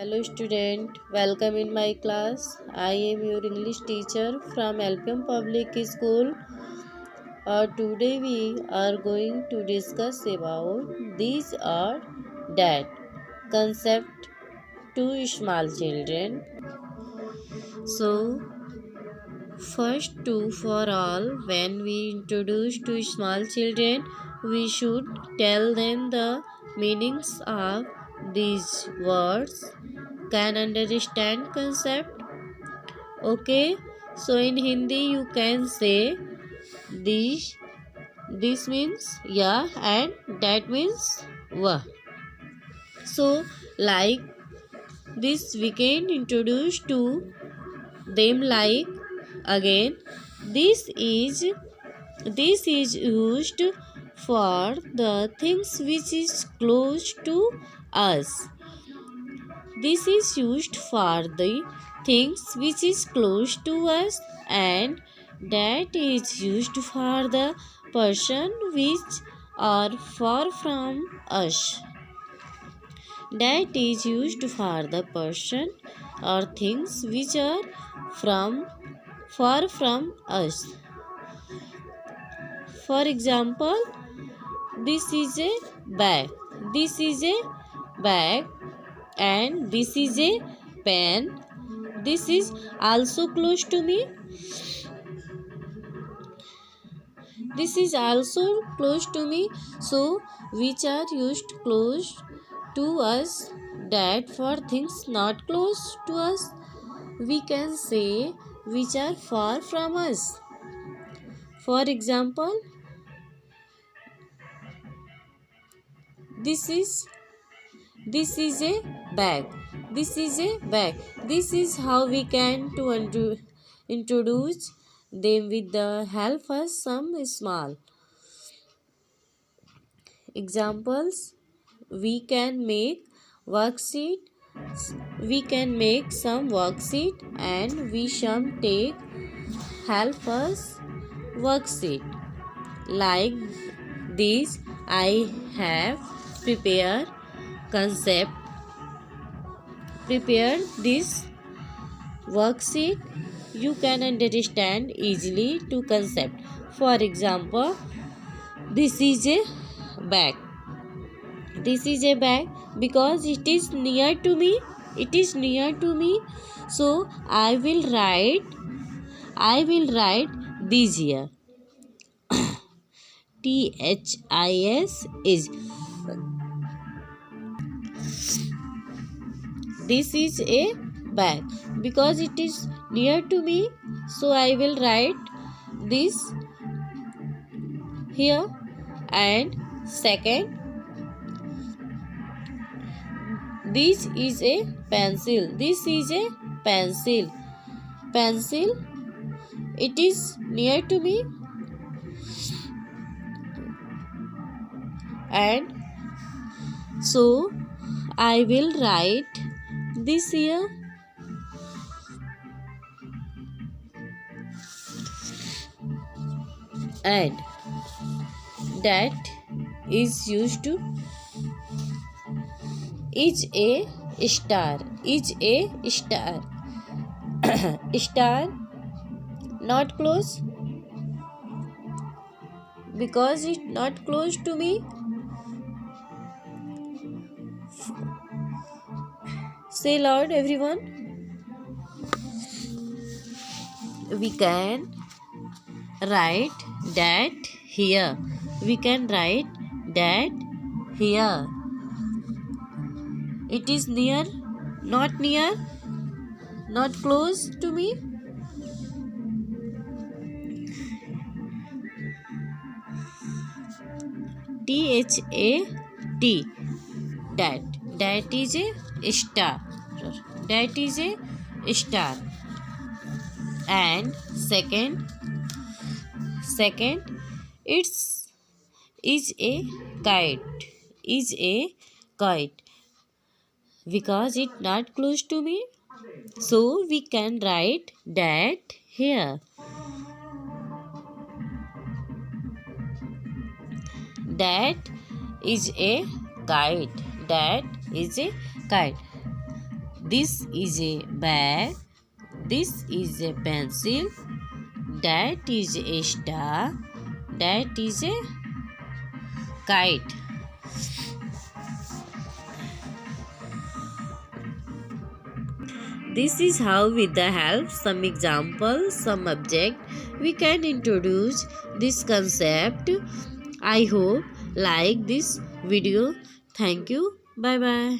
Hello student, welcome in my class. I am your English teacher from LPM Public School. Today we are going to discuss about these are that concept to small children. So first to for all, when we introduce to small children, we should tell them the meanings of these words. Can understand concept. Okay, so in Hindi you can say this. This means yeah, and that means wah. So like this, we can introduce to them like again. This is this is used for the things which is close to us. This is used for the things which is close to us, and that is used for the person which are far from us. That is used for the person or things which are from far from us. For example, this is a bag. This is a bag, and this is a pen. This is also close to me. This is also close to me. So which are used close to us, that for things not close to us we can say which are far from us. For example, this is a bag. This is a bag. This is how we can to introduce them with the help of some small examples. We can make worksheet. We can make some worksheet, and we shall take help us worksheet. Like this, I have prepared this worksheet. You can understand easily to concept. For example, this is a bag. This is a bag because it is near to me. It is near to me. So I will write this here. THIS is. This is a bag because it is near to me. So I will write this here. And second, this is a pencil. This is a pencil. Pencil. It is near to me. And so I will write this here. And that is used to is a star. Is a star. Star not close because it not close to me. Say loud, everyone. We can write that here. We can write that here. It is near, not close to me. THAT. That is a star. That is a star. And second, it's is a kite. Is a kite because it not close to me. So we can write that here. That is a kite. That is a kite. This is a bag. This is a pencil. That is a star. That is a kite. This is how, with the help some examples, some object, we can introduce this concept. I hope like this video. Thank you. Bye bye.